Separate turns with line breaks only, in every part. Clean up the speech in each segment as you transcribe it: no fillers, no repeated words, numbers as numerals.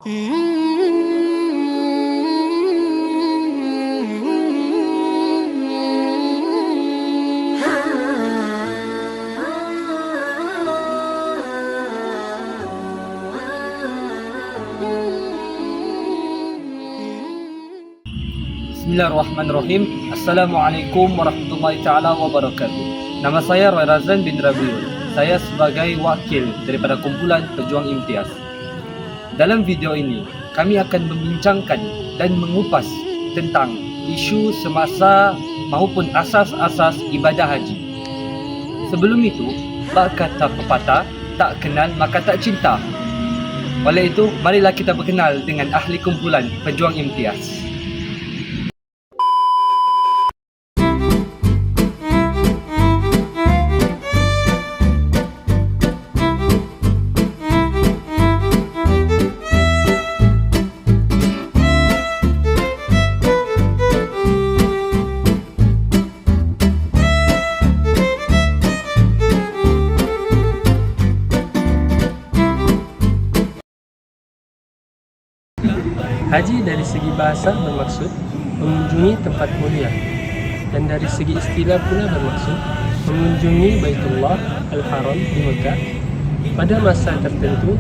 Bismillahirrahmanirrahim. Assalamualaikum warahmatullahi taala wabarakatuh. Nama saya Roy Razlan bin Rabiul. Saya sebagai wakil daripada kumpulan pejuang imtiaz. Dalam video ini, kami akan membincangkan dan mengupas tentang isu semasa maupun asas-asas ibadah haji. Sebelum itu, kata pepatah, tak kenal maka tak cinta. Oleh itu, marilah kita berkenal dengan ahli kumpulan pejuang imtiaz.
Haji dari segi bahasa bermaksud mengunjungi tempat mulia, dan dari segi istilah pula bermaksud mengunjungi Baitullah Al-Haram di Mekah pada masa tertentu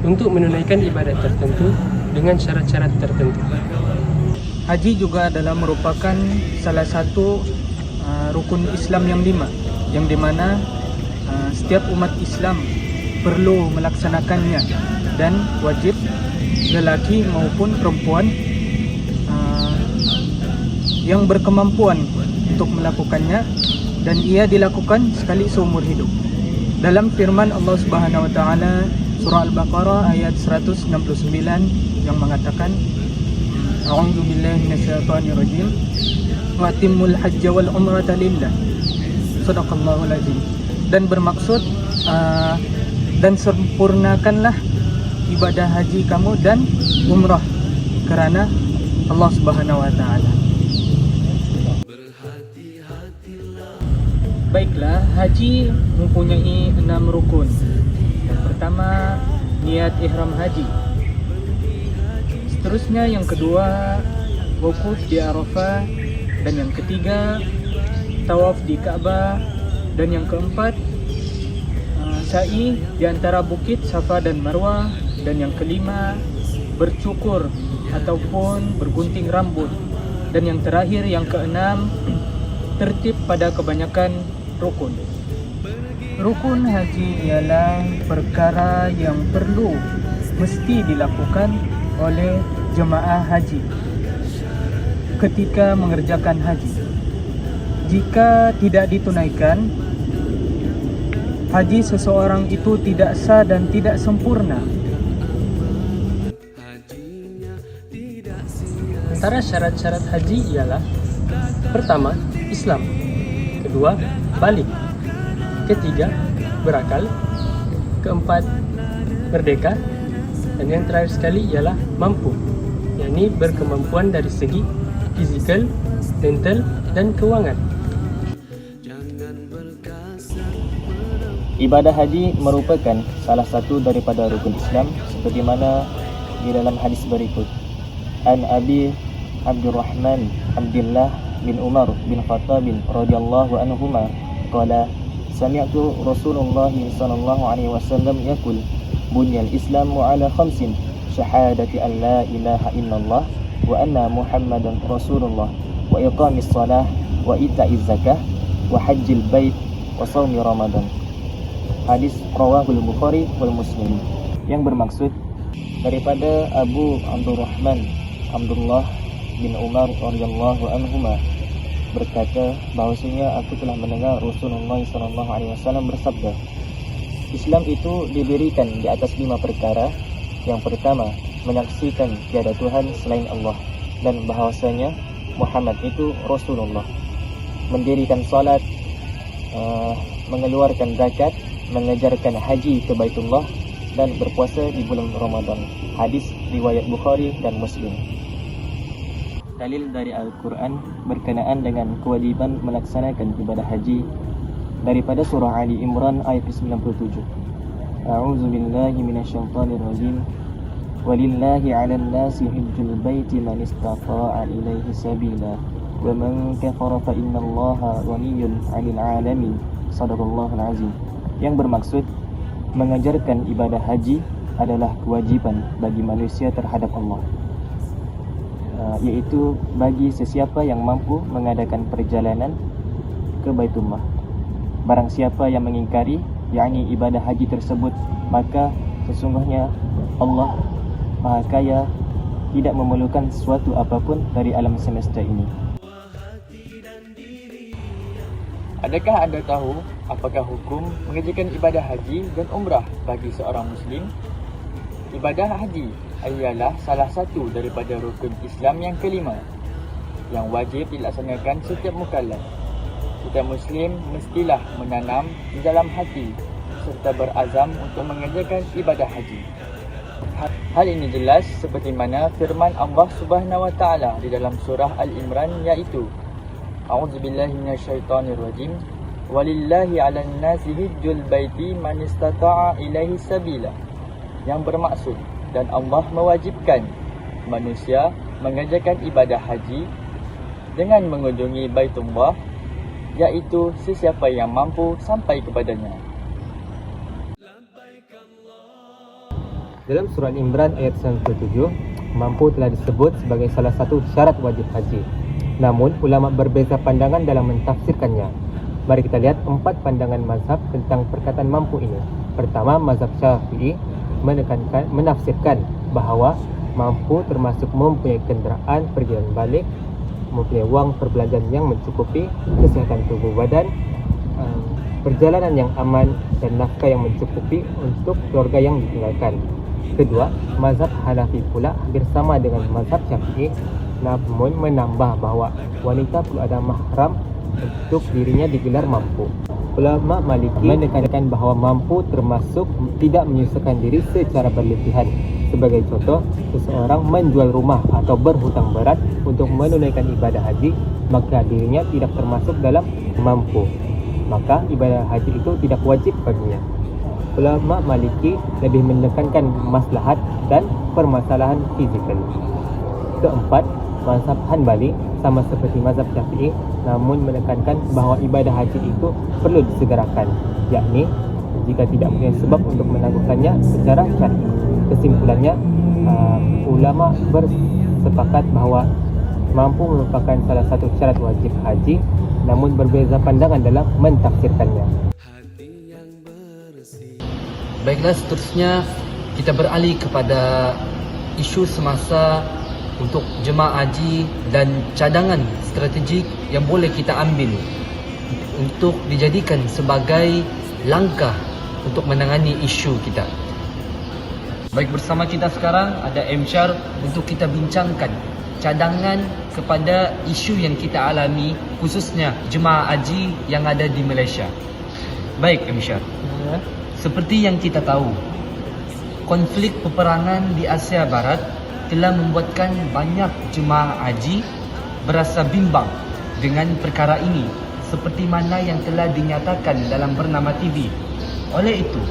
untuk menunaikan ibadat tertentu dengan syarat-syarat tertentu.
Haji juga adalah merupakan salah satu rukun Islam yang 5, yang dimana setiap umat Islam perlu melaksanakannya, dan wajib lelaki maupun perempuan yang berkemampuan untuk melakukannya, dan ia dilakukan sekali seumur hidup. Dalam firman Allah Subhanahu wa taala surah Al-Baqarah ayat 169 yang mengatakan, A'udzu billahi minasyaitonir rajim, wa atimmul hajja wal umrata lillah. Shadaqallahul azim. Dan bermaksud dan sempurnakanlah ibadah haji kamu dan umrah kerana Allah Subhanahu wa taala. Baiklah, haji mempunyai 6 rukun. Yang pertama, niat ihram haji. Seterusnya yang kedua, wukuf di Arafah, dan yang ketiga, tawaf di Ka'bah, dan yang keempat, sa'i di antara bukit Safa dan Marwah, dan yang kelima, bercukur ataupun bergunting rambut, dan yang terakhir yang keenam, tertib pada kebanyakan rukun. Rukun haji ialah perkara yang perlu mesti dilakukan oleh jemaah haji ketika mengerjakan haji. Jika tidak ditunaikan, haji seseorang itu tidak sah dan tidak sempurna.
Antara syarat-syarat haji ialah: pertama, Islam; kedua, balik; ketiga, berakal; keempat, merdeka; dan yang terakhir sekali ialah mampu, yakni berkemampuan dari segi fizikal, mental, dan keuangan.
Ibadah haji merupakan salah satu daripada rukun Islam, seperti mana di dalam hadis berikut. An Abi Abdurrahman Abdullah bin Umar bin Khattab radhiyallahu anhuma qala sami'tu Rasulullah sallallahu alaihi wasallam yaqul bunyal Islamu ala khamsin syahadati an la ilaha illallah wa anna Muhammadan Rasulullah wa iqamis shalah wa ita'iz zakah wa hajjil bait wa shaumi Ramadan. Hadis rawahul Bukhari wal Muslim, yang bermaksud daripada Abu Abdurrahman Abdullah bin Umar radhiyallahu anhuma berkata bahawasanya aku telah mendengar Rasulullah sallallahu alaihi wasallam bersabda, Islam itu didirikan di atas 5 perkara. Yang pertama, menyaksikan tiada Tuhan selain Allah dan bahawasanya Muhammad itu Rasulullah, mendirikan salat, mengeluarkan zakat, mengajarkan haji ke Baitullah, dan berpuasa di bulan Ramadan. Hadis riwayat Bukhari dan Muslim. Dalil dari Al-Quran berkenaan dengan kewajiban melaksanakan ibadah haji daripada surah Ali Imran ayat 97. A'udzu billahi minasyaitonir rajim. Walillahi 'alan nasi hajjul baiti man istata'a ilaihi sabila wa man kafara fa innallaha ghaniyyun 'anil 'alamin. Shadaqallahul azim. Yang bermaksud mengajarkan ibadah haji adalah kewajiban bagi manusia terhadap Allah, iaitu bagi sesiapa yang mampu mengadakan perjalanan ke Baitullah. Barang siapa yang mengingkari yakni ibadah haji tersebut, maka sesungguhnya Allah Maha Kaya tidak memerlukan sesuatu apapun dari alam semesta ini.
Adakah Anda tahu apakah hukum mengerjakan ibadah haji dan umrah bagi seorang Muslim? Ibadah haji ialah salah satu daripada rukun Islam yang kelima yang wajib dilaksanakan setiap mukallaf. Setiap Muslim mestilah menanam di dalam hati serta berazam untuk mengerjakan ibadah haji. Hal ini jelas seperti mana firman Allah Subhanahu wa taala di dalam surah Al-Imran, iaitu A'udzubillahi minasyaitonirrajim. Walillahi 'alan nasi hajjul baiti man istata'a ilaihi sabila. Yang bermaksud, dan Allah mewajibkan manusia mengerjakan ibadah haji dengan mengunjungi Baitullah, iaitu sesiapa yang mampu sampai kepadanya.
Dalam surah Al-Imran ayat 97, mampu telah disebut sebagai salah satu syarat wajib haji. Namun, ulama berbeza pandangan dalam mentafsirkannya. Mari kita lihat 4 pandangan mazhab tentang perkataan mampu ini. Pertama, mazhab Syafi'i menafsirkan bahawa mampu termasuk mempunyai kenderaan perjalanan balik, mempunyai wang perbelanjaan yang mencukupi, kesihatan tubuh badan, perjalanan yang aman dan nafkah yang mencukupi untuk keluarga yang ditinggalkan. Kedua, mazhab Hanafi pula hampir sama dengan mazhab Syafi'i, namun menambah bahawa wanita perlu ada mahram untuk dirinya digelar mampu. Ulama Maliki menekankan bahawa mampu termasuk tidak menyusahkan diri secara berlebihan. Sebagai contoh, seseorang menjual rumah atau berhutang berat untuk menunaikan ibadah haji, maka dirinya tidak termasuk dalam mampu. Maka ibadah haji itu tidak wajib baginya. Ulama Maliki lebih menekankan maslahat dan permasalahan fizikal. Keempat, mazhab Hanbali sama seperti mazhab Syafi'i, namun menekankan bahawa ibadah haji itu perlu disegerakan, yakni jika tidak punya sebab untuk menangguhkannya secara syar'i. Kesimpulannya, ulama bersepakat bahawa mampu merupakan salah satu syarat wajib haji, namun berbeza pandangan dalam mentafsirkannya.
Baiklah, seterusnya kita beralih kepada isu semasa untuk jemaah haji dan cadangan strategik yang boleh kita ambil untuk dijadikan sebagai langkah untuk menangani isu kita. Baik, bersama kita sekarang ada M-Syar untuk kita bincangkan cadangan kepada isu yang kita alami, khususnya jemaah haji yang ada di Malaysia. Baik M-Syar, seperti yang kita tahu, konflik peperangan di Asia Barat telah membuatkan banyak jemaah haji berasa bimbang dengan perkara ini, seperti mana yang telah dinyatakan dalam bernama TV. Oleh itu,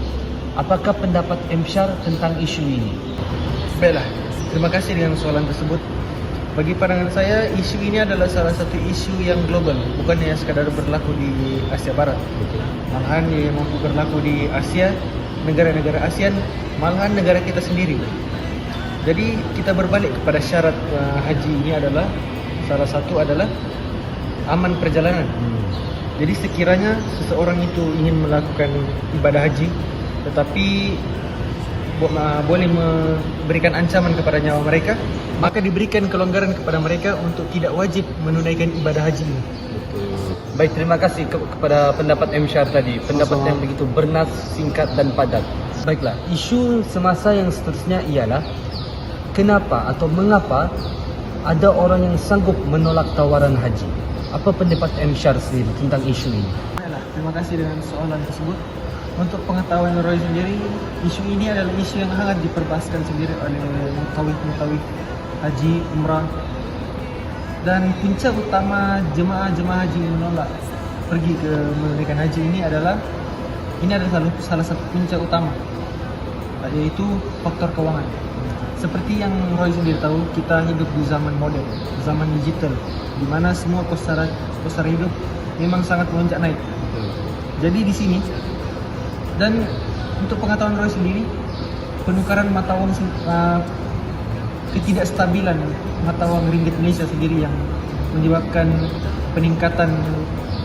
apakah pendapat M-Syar tentang isu ini?
Baiklah, terima kasih dengan soalan tersebut. Bagi pandangan saya, isu ini adalah salah satu isu yang global, bukan hanya sekadar berlaku di Asia Barat. Malahan dia mampu berlaku di Asia, negara-negara ASEAN, malahan negara kita sendiri. Jadi kita berbalik kepada syarat haji ini adalah salah satu adalah aman perjalanan. Jadi sekiranya seseorang itu ingin melakukan ibadah haji tetapi boleh memberikan ancaman kepada nyawa mereka, maka diberikan kelonggaran kepada mereka untuk tidak wajib menunaikan ibadah haji ini.
Baik, terima kasih kepada pendapat M-Syar tadi. Pendapat yang begitu bernas, singkat dan padat. Baiklah, isu semasa yang seterusnya ialah kenapa atau mengapa ada orang yang sanggup menolak tawaran haji. Apa pendapat M-Syar sendiri tentang isu ini?
Baiklah, terima kasih dengan soalan tersebut. Untuk pengetahuan Roy sendiri, isu ini adalah isu yang sangat diperbahaskan sendiri oleh mutawif haji, umrah. Dan punca utama jemaah haji yang menolak pergi ke menunaikan haji ini adalah salah satu punca utama, yaitu faktor keuangan. Seperti yang Roy sendiri tahu, kita hidup di zaman modern, zaman digital, di mana semua kos hidup memang sangat melonjak naik. Jadi di sini, dan untuk pengetahuan Roy sendiri, penukaran mata uang ketidakstabilan mata uang ringgit Malaysia sendiri yang menyebabkan peningkatan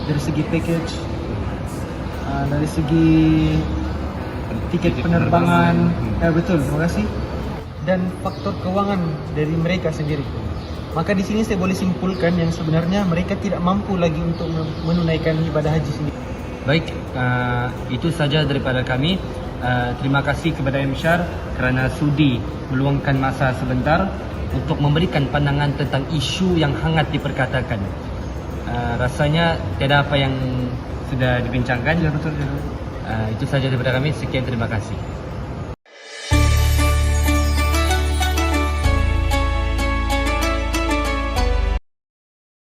dari segi package, dari segi tiket penerbangan. Ya betul, terima kasih. Dan faktor keuangan dari mereka sendiri. Maka di sini saya boleh simpulkan yang sebenarnya mereka tidak mampu lagi untuk menunaikan ibadah haji sendiri.
Baik, itu saja daripada kami. Terima kasih kepada M-Syar kerana sudi meluangkan masa sebentar untuk memberikan pandangan tentang isu yang hangat diperkatakan. Rasanya tiada apa yang sudah dibincangkan.
Ya betul.
Itu saja daripada kami. Sekian, terima kasih.